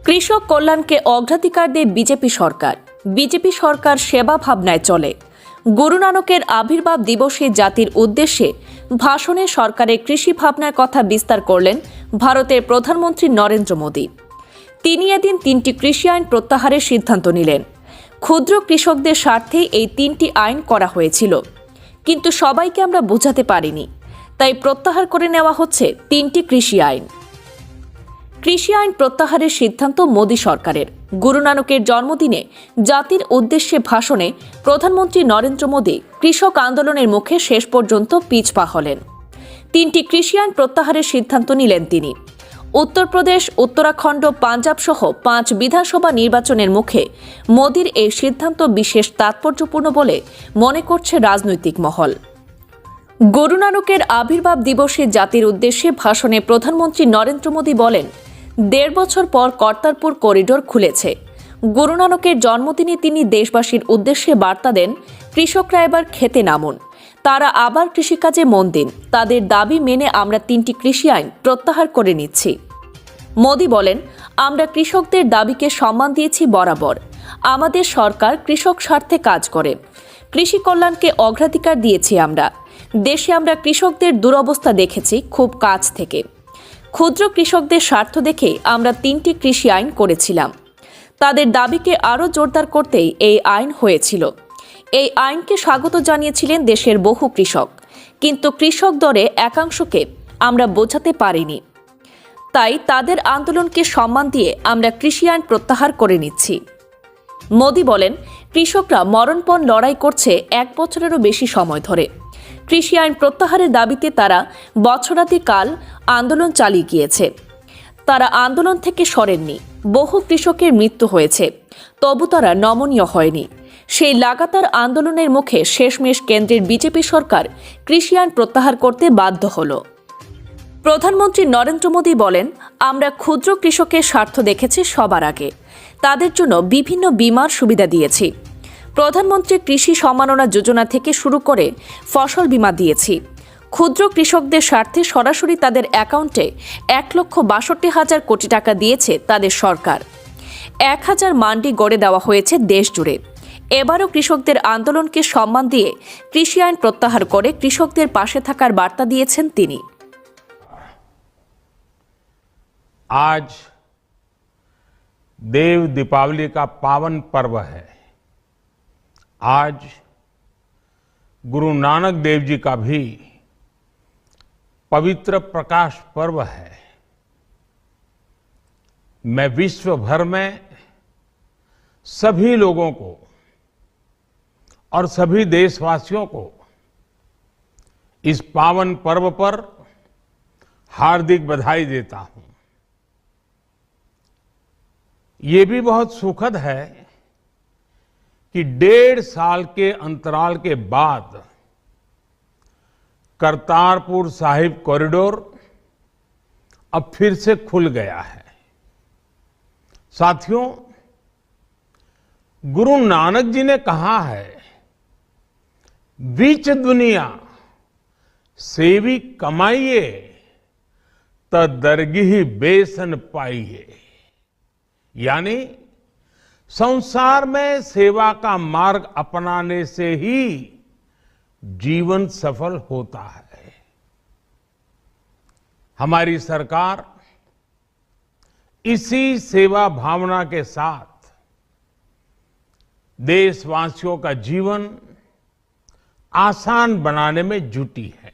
কৃষক কল্যাণকে অগ্রাধিকার দেয় বিজেপি সরকার। বিজেপি সরকার সেবা ভাবনায় চলে। গুরু নানকের আবির্ভাব দিবসে জাতির উদ্দেশ্যে ভাষণে সরকারের কৃষি ভাবনার কথা বিস্তার করলেন ভারতের প্রধানমন্ত্রী নরেন্দ্র মোদী। তিনি এদিন 3টি কৃষি আইন প্রত্যাহারের সিদ্ধান্ত নিলেন। ক্ষুদ্র কৃষকদের স্বার্থে এই 3টি আইন করা হয়েছিল, কিন্তু সবাইকে আমরা বোঝাতে পারিনি, তাই প্রত্যাহার করে নেওয়া হচ্ছে 3টি কৃষি আইন। কৃষি আইন প্রত্যাহারের সিদ্ধান্ত মোদী সরকারের। গুরু নানকের জন্মদিনে জাতির উদ্দেশ্যে ভাষণে প্রধানমন্ত্রী নরেন্দ্র মোদী কৃষক আন্দোলনের মুখে শেষ পর্যন্ত পিছপা হলেন। 3টি কৃষি আইন প্রত্যাহারের সিদ্ধান্ত নিলেন তিনি। উত্তরপ্রদেশ, উত্তরাখণ্ড, পাঞ্জাব সহ 5 বিধানসভা নির্বাচনের মুখে মোদীর এই সিদ্ধান্ত বিশেষ তাৎপর্যপূর্ণ বলে মনে করছে রাজনৈতিক মহল। গুরু নানকের আবির্ভাব দিবসে জাতির উদ্দেশ্যে ভাষণে প্রধানমন্ত্রী নরেন্দ্র মোদী বলেন, 1.5 বছর পর কর্তারপুর করিডোর খুলেছে। গুরু নানকের জন্মদিনে তিনি দেশবাসীর উদ্দেশ্যে বার্তা দেন, কৃষকরা এবার খেতে নামুন, তারা আবার কৃষিকাজে মন দিন। তাদের দাবি মেনে আমরা 3টি কৃষি আইন প্রত্যাহার করে নিচ্ছি। মোদী বলেন, আমরা কৃষকদের দাবিকে সম্মান দিয়েছি বরাবর। আমাদের সরকার কৃষক স্বার্থে কাজ করে। কৃষি কল্যাণকে অগ্রাধিকার দিয়েছি আমরা। দেশে আমরা কৃষকদের দুরবস্থা দেখেছি খুব কাছ থেকে। ক্ষুদ্র কৃষকদের স্বার্থ দেখে আমরা 3টি কৃষি আইন করেছিলাম। তাদের দাবিকে আরও জোরদার করতেই এই আইন হয়েছিল। এই আইনকে স্বাগত জানিয়েছিলেন দেশের বহু কৃষক, কিন্তু কৃষক দলে একাংশকে আমরা বোঝাতে পারিনি। তাই তাদের আন্দোলনকে সম্মান দিয়ে আমরা কৃষি আইন প্রত্যাহার করে নিচ্ছি। মোদী বলেন, কৃষকরা মরণপণ লড়াই করছে 1 বছরেরও বেশি সময় ধরে। কৃষি আইন প্রত্যাহারের দাবিতে তারা বছরাতি কাল আন্দোলন চালিয়ে গিয়েছে। তারা আন্দোলন থেকে সরেননি। বহু কৃষকের মৃত্যু হয়েছে, তবু তারা নমনীয় হয়নি। সেই লাগাতার আন্দোলনের মুখে শেষমেশ কেন্দ্রের বিজেপি সরকার কৃষি আইন প্রত্যাহার করতে বাধ্য হল। প্রধানমন্ত্রী নরেন্দ্র মোদী বলেন, আমরা ক্ষুদ্র কৃষকের স্বার্থ দেখেছি সবার আগে। তাদের জন্য বিভিন্ন বীমার সুবিধা দিয়েছি। প্রধানমন্ত্রী কৃষি সম্মাননা যোজনা থেকে শুরু করে ফসল বীমা দিয়েছি। ক্ষুদ্র কৃষকদের স্বার্থে সরাসরি তাদের অ্যাকাউন্টে 1,62,000 কোটি টাকা দিয়েছে তাদের সরকার। 1000 মান্ডি গড়ে দেওয়া হয়েছে দেশ জুড়ে। এবারও কৃষকদের আন্দোলনকে সম্মান দিয়ে কৃষি আইন প্রত্যাহার করে কৃষকদের পাশে থাকার বার্তা দিয়েছেন তিনি। आज देव दीपावली का पावन पर्व है। आज गुरु नानक देव जी का भी पवित्र प्रकाश पर्व है। मैं विश्व भर में सभी लोगों को और सभी देशवासियों को इस पावन पर्व पर हार्दिक बधाई देता हूं। ये भी बहुत सुखद है कि 1.5 साल के अंतराल के बाद करतारपुर साहिब कॉरिडोर अब फिर से खुल गया है। साथियों, गुरु नानक जी ने कहा है, बीच दुनिया सेवी कमाइए त दरगिही बेसन पाइए। यानी संसार में सेवा का मार्ग अपनाने से ही जीवन सफल होता है। हमारी सरकार इसी सेवा भावना के साथ देशवासियों का जीवन आसान बनाने में जुटी है।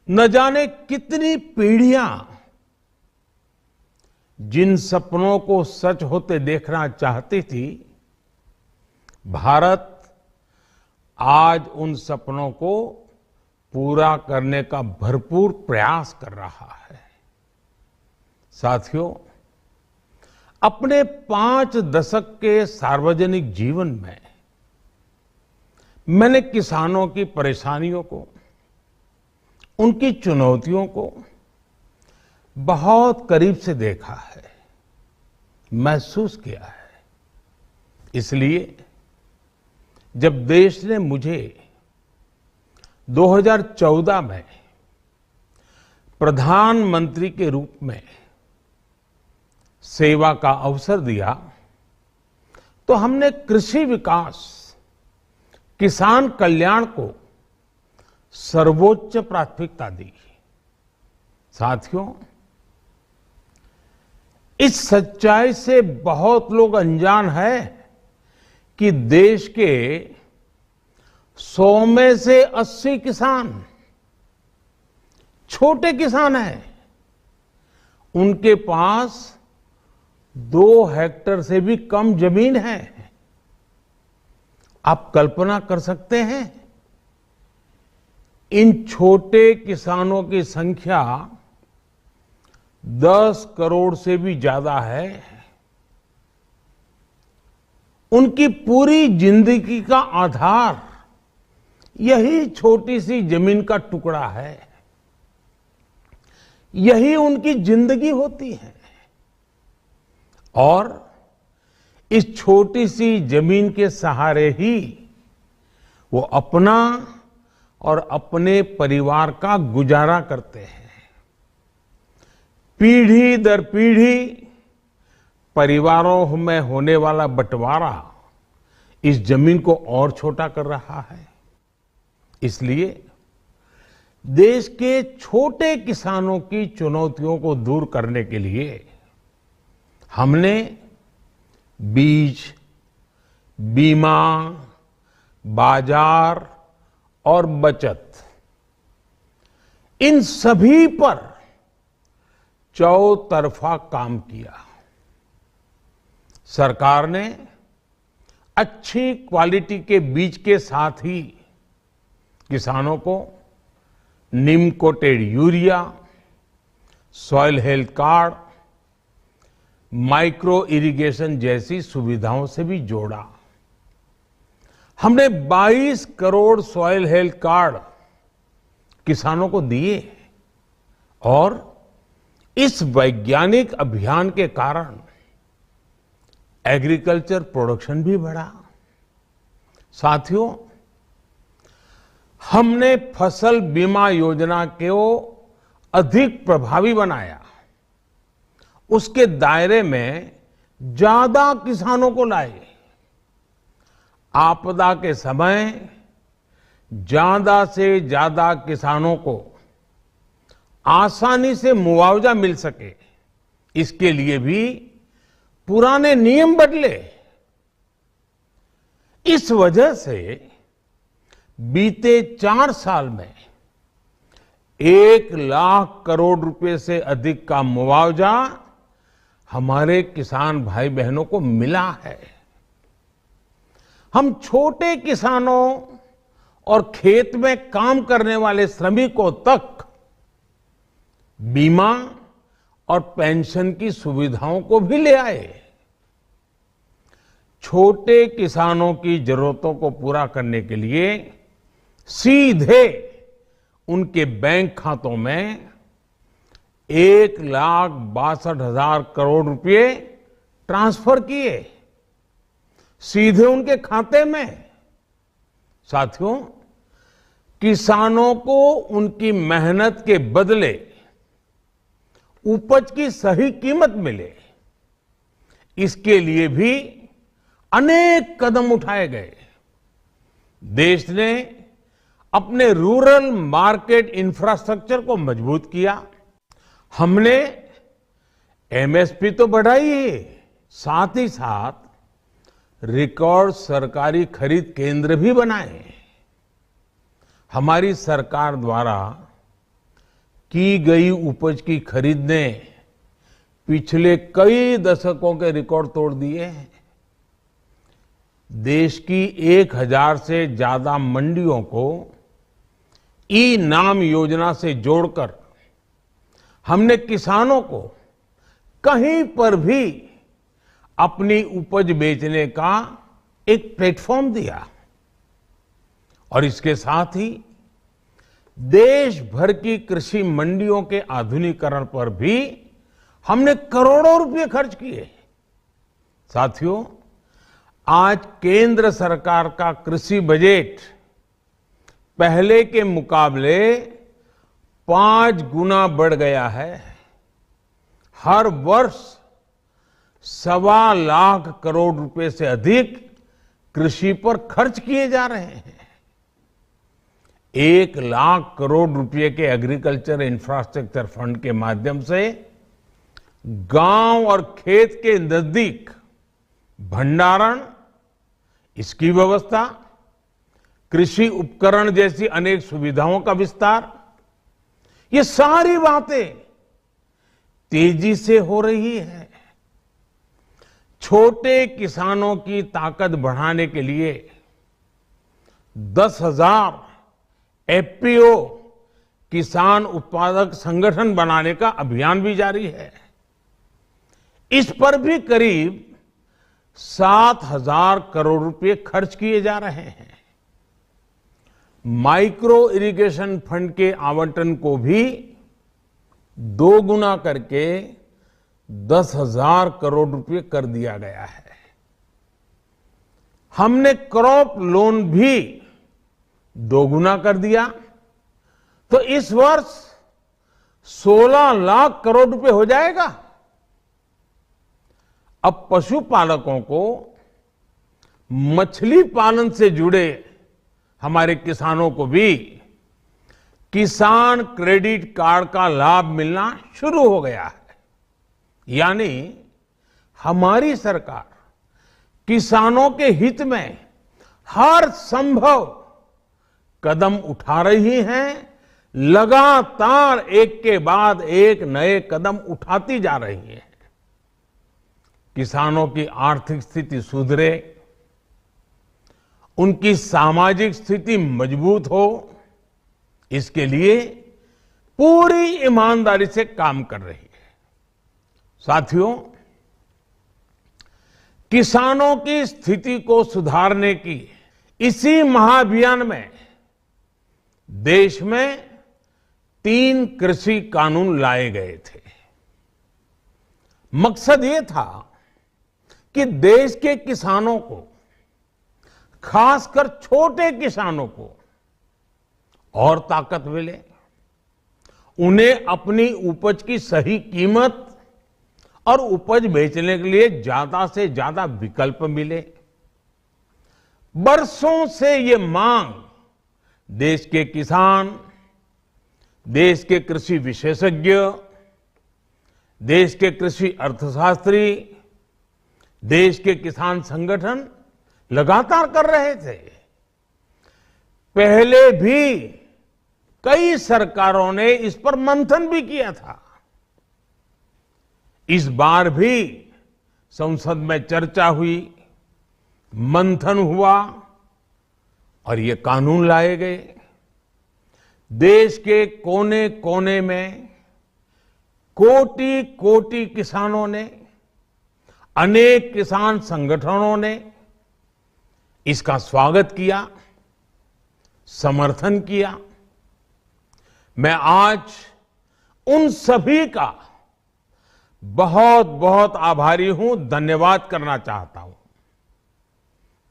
न जाने कितनी पीढ़ियां जिन सपनों को सच होते देखना चाहती थी, भारत आज उन सपनों को पूरा करने का भरपूर प्रयास कर रहा है। साथियों, अपने 5 दशक के सार्वजनिक जीवन में मैंने किसानों की परेशानियों को, उनकी चुनौतियों को बहुत करीब से देखा है, महसूस किया है। इसलिए जब देश ने मुझे 2014 में प्रधानमंत्री के रूप में सेवा का अवसर दिया तो हमने कृषि विकास, किसान कल्याण को सर्वोच्च प्राथमिकता दी। साथियों, इस सच्चाई से बहुत लोग अनजान हैं कि देश के 100 में से 80 किसान छोटे किसान हैं। उनके पास 2 हेक्टेयर से भी कम जमीन है। आप कल्पना कर सकते हैं, इन छोटे किसानों की संख्या 10 करोड़ से भी ज्यादा है। उनकी पूरी जिंदगी का आधार यही छोटी सी जमीन का टुकड़ा है। यही उनकी जिंदगी होती है। और इस छोटी सी जमीन के सहारे ही वो अपना और अपने परिवार का गुजारा करते हैं। पीढ़ी दर पीढ़ी परिवारों में होने वाला बंटवारा इस जमीन को और छोटा कर रहा है। इसलिए देश के छोटे किसानों की चुनौतियों को दूर करने के लिए हमने बीज, बीमा, बाजार और बचत, इन सभी पर चौतरफा काम किया। सरकार ने अच्छी क्वालिटी के बीज के साथ ही किसानों को neem coated urea, soil health card, micro irrigation जैसी सुविधाओं से भी जोड़ा। हमने 22 करोड़ सॉइल हेल्थ कार्ड किसानों को दिए और इस वैज्ञानिक अभियान के कारण एग्रीकल्चर प्रोडक्शन भी बढ़ा। साथियों, हमने फसल बीमा योजना को अधिक प्रभावी बनाया। उसके दायरे में ज्यादा किसानों को लाए। आपदा के समय ज्यादा से ज्यादा किसानों को आसानी से मुआवजा मिल सके, इसके लिए भी पुराने नियम बदले। इस वजह से बीते 4 साल में 1 लाख करोड़ रुपए से अधिक का मुआवजा हमारे किसान भाई बहनों को मिला है। हम छोटे किसानों और खेत में काम करने वाले श्रमिकों तक बीमा और पेंशन की सुविधाओं को भी ले आए। छोटे किसानों की जरूरतों को पूरा करने के लिए सीधे उनके बैंक खातों में 1,62,000 करोड़ रुपए ट्रांसफर किए, सीधे उनके खाते में। साथियों, किसानों को उनकी मेहनत के बदले उपज की सही कीमत मिले, इसके लिए भी अनेक कदम उठाए गए। देश ने अपने रूरल मार्केट इंफ्रास्ट्रक्चर को मजबूत किया। हमने एमएसपी तो बढ़ाई है, साथ ही साथ रिकॉर्ड सरकारी खरीद केंद्र भी बनाए। हमारी सरकार द्वारा की गई उपज की खरीद ने पिछले कई दशकों के रिकॉर्ड तोड़ दिए हैं। देश की 1000 से ज्यादा मंडियों को ई नाम योजना से जोड़कर हमने किसानों को कहीं पर भी अपनी उपज बेचने का एक प्लेटफॉर्म दिया। और इसके साथ ही देश भर की कृषि मंडियों के आधुनिकीकरण पर भी हमने करोड़ों रुपए खर्च किए। साथियों, आज केंद्र सरकार का कृषि बजट पहले के मुकाबले 5 गुना बढ़ गया है। हर वर्ष 1.25 करोड़ रुपए से अधिक कृषि पर खर्च किए जा रहे हैं। 1 लाख करोड़ रुपए के एग्रीकल्चर इंफ्रास्ट्रक्चर फंड के माध्यम से गांव और खेत के नजदीक भंडारण, इसकी व्यवस्था, कृषि उपकरण जैसी अनेक सुविधाओं का विस्तार, ये सारी बातें तेजी से हो रही है। छोटे किसानों की ताकत बढ़ाने के लिए 10,000 एफपीओ किसान उत्पादक संगठन बनाने का अभियान भी जारी है। इस पर भी करीब 7,000 करोड़ रुपए खर्च किए जा रहे हैं। माइक्रो इरिगेशन फंड के आवंटन को भी 2 गुना करके 10,000 करोड़ रुपए कर दिया गया है। हमने क्रॉप लोन भी 2 गुना कर दिया, तो इस वर्ष 16 लाख करोड़ रुपए हो जाएगा। अब पशुपालकों को मछली पालन से जुड़े हमारे किसानों को भी किसान क्रेडिट कार्ड का लाभ मिलना शुरू हो गया है। यानी हमारी सरकार किसानों के हित में हर संभव कदम उठा रही है, लगातार एक के बाद एक नए कदम उठाती जा रही है। किसानों की आर्थिक स्थिति सुधरे, उनकी सामाजिक स्थिति मजबूत हो, इसके लिए पूरी ईमानदारी से काम कर रही है। साथियों, किसानों की स्थिति को सुधारने की इसी महाअभियान में देश में 3 कृषि कानून लाए गए थे। मकसद ये था कि देश के किसानों को, खासकर छोटे किसानों को और ताकत मिले, उन्हें अपनी उपज की सही कीमत और उपज बेचने के लिए ज्यादा से ज्यादा विकल्प मिले। बरसों से ये मांग देश के किसान, देश के कृषि विशेषज्ञ, देश के कृषि अर्थशास्त्री, देश के किसान संगठन लगातार कर रहे थे। पहले भी कई सरकारों ने इस पर मंथन भी किया था। इस बार भी संसद में चर्चा हुई, मंथन हुआ और ये कानून लाए गए। देश के कोने कोने में कोटि कोटि किसानों ने, अनेक किसान संगठनों ने इसका स्वागत किया, समर्थन किया। मैं आज उन सभी का बहुत बहुत आभारी हूं, धन्यवाद करना चाहता हूं।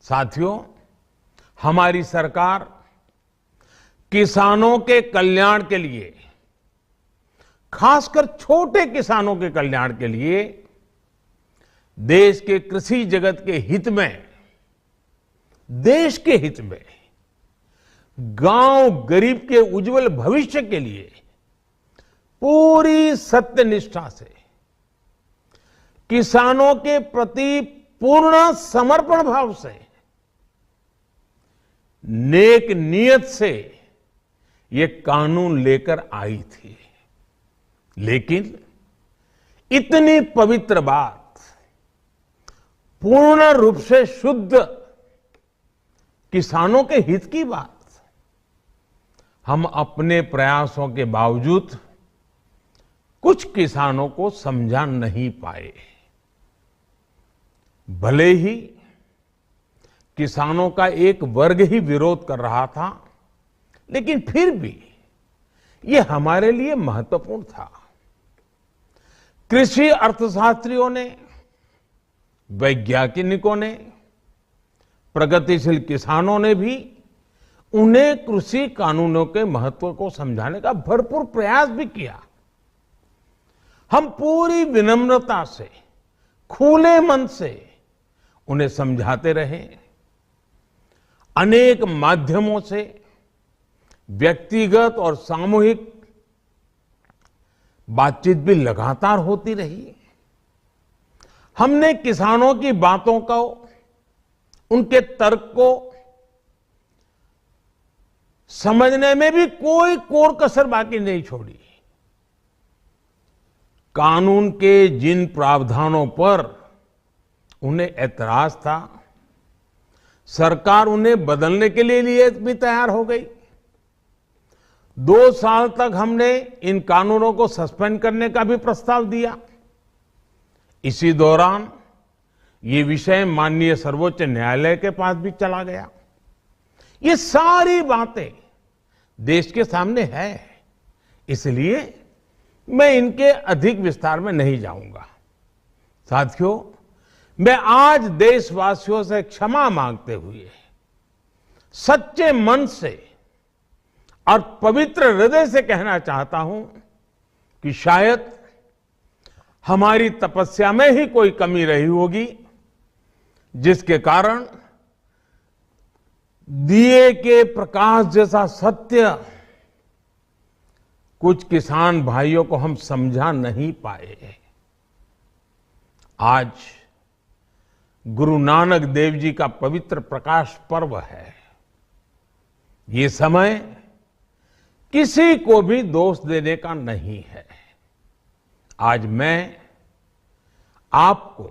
साथियों, हमारी सरकार किसानों के कल्याण के लिए, खासकर छोटे किसानों के कल्याण के लिए, देश के कृषि जगत के हित में, देश के हित में, गांव गरीब के उज्जवल भविष्य के लिए पूरी सत्यनिष्ठा से, किसानों के प्रति पूर्ण समर्पण भाव से, नेक नियत से ये कानून लेकर आई थी। लेकिन इतनी पवित्र बात, पूर्ण रूप से शुद्ध किसानों के हित की बात, हम अपने प्रयासों के बावजूद कुछ किसानों को समझा नहीं पाए। भले ही किसानों का एक वर्ग ही विरोध कर रहा था, लेकिन फिर भी ये हमारे लिए महत्वपूर्ण था। कृषि अर्थशास्त्रियों ने, वैज्ञानिकों ने, प्रगतिशील किसानों ने भी उन्हें कृषि कानूनों के महत्व को समझाने का भरपूर प्रयास भी किया। हम पूरी विनम्रता से खुले मन से उन्हें समझाते रहे। अनेक माध्यमों से व्यक्तिगत और सामूहिक बातचीत भी लगातार होती रही। हमने किसानों की बातों को, उनके तर्क को समझने में भी कोई कोर कसर बाकी नहीं छोड़ी। कानून के जिन प्रावधानों पर उन्हें ऐतराज था, सरकार उन्हें बदलने के लिए भी तैयार हो गई। 2 साल तक हमने इन कानूनों को सस्पेंड करने का भी प्रस्ताव दिया। इसी दौरान ये विषय माननीय सर्वोच्च न्यायालय के पास भी चला गया। ये सारी बातें देश के सामने है, इसलिए मैं इनके अधिक विस्तार में नहीं जाऊंगा। साथियों, मैं आज देशवासियों से क्षमा मांगते हुए सच्चे मन से और पवित्र हृदय से कहना चाहता हूं कि शायद हमारी तपस्या में ही कोई कमी रही होगी, जिसके कारण दिए के प्रकाश जैसा सत्य कुछ किसान भाइयों को हम समझा नहीं पाए। आज गुरु नानक देव जी का पवित्र प्रकाश पर्व है। ये समय किसी को भी दोष देने का नहीं है। आज मैं आपको,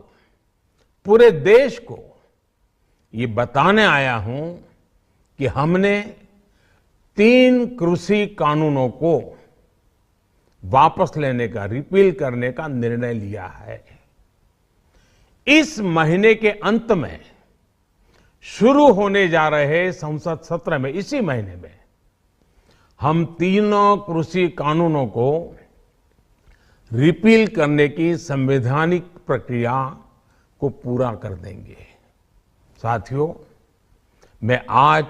पूरे देश को ये बताने आया हूं कि हमने 3 कृषि कानूनों को वापस लेने का, रिपील करने का निर्णय लिया है। इस महीने के अंत में शुरू होने जा रहे संसद सत्र में, इसी महीने में, हम 3 कृषि कानूनों को रिपील करने की संवैधानिक प्रक्रिया को पूरा कर देंगे। साथियों, मैं आज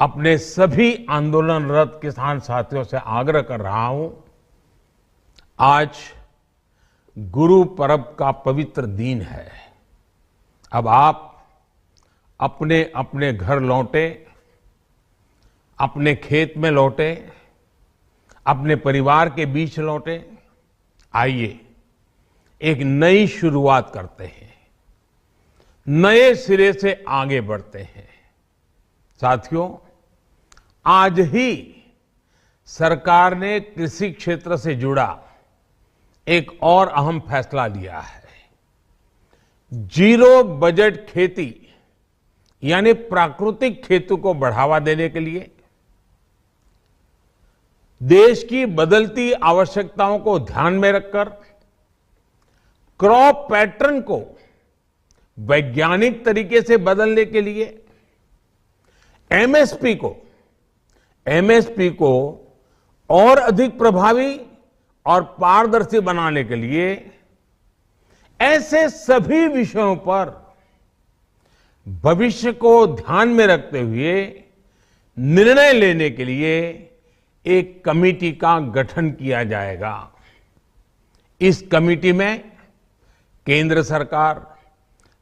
अपने सभी आंदोलनरत किसान साथियों से आग्रह कर रहा हूं, आज गुरु पर्व का पवित्र दिन है। अब आप अपने अपने घर लौटे, अपने खेत में लौटे, अपने परिवार के बीच लौटे। आइए एक नई शुरुआत करते हैं, नए सिरे से आगे बढ़ते हैं। साथियों, आज ही सरकार ने कृषि क्षेत्र से जुड़ा एक और अहम फैसला लिया है। 0 बजट खेती यानी प्राकृतिक खेती को बढ़ावा देने के लिए, देश की बदलती आवश्यकताओं को ध्यान में रखकर क्रॉप पैटर्न को वैज्ञानिक तरीके से बदलने के लिए एमएसपी को और अधिक प्रभावी और पारदर्शी बनाने के लिए, ऐसे सभी विषयों पर भविष्य को ध्यान में रखते हुए निर्णय लेने के लिए एक कमेटी का गठन किया जाएगा। इस कमेटी में केंद्र सरकार,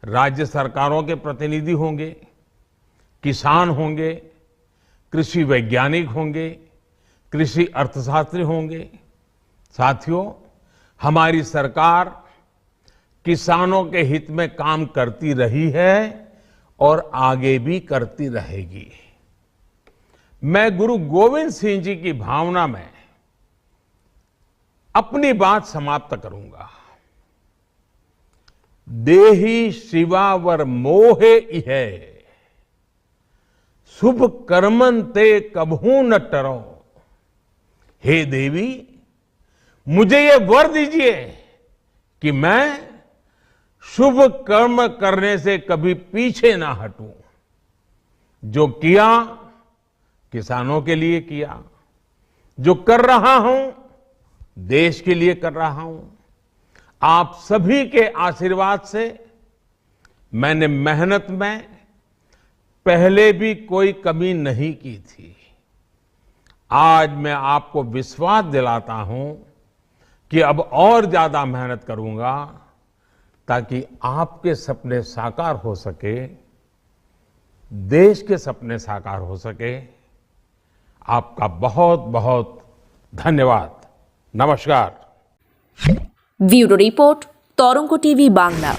राज्य सरकारों के प्रतिनिधि होंगे, किसान होंगे, कृषि वैज्ञानिक होंगे, कृषि अर्थशास्त्री होंगे। साथियों, हमारी सरकार किसानों के हित में काम करती रही है और आगे भी करती रहेगी। मैं गुरु गोविंद सिंह जी की भावना में अपनी बात समाप्त करूंगा। देहि शिवावर मोहे इहे, शुभ कर्मन ते कबहू न टरो। हे देवी, मुझे ये वर दीजिए कि मैं शुभ कर्म करने से कभी पीछे ना हटूं। जो किया किसानों के लिए किया, जो कर रहा हूं देश के लिए कर रहा हूं। आप सभी के आशीर्वाद से मैंने मेहनत में पहले भी कोई कमी नहीं की थी। आज मैं आपको विश्वास दिलाता हूं कि अब और ज्यादा मेहनत करूंगा, ताकि आपके सपने साकार हो सके, देश के सपने साकार हो सके। आपका बहुत बहुत धन्यवाद। नमस्कार। ব্যুরো রিপোর্ট তরঙ্গ টিভি বাংলা।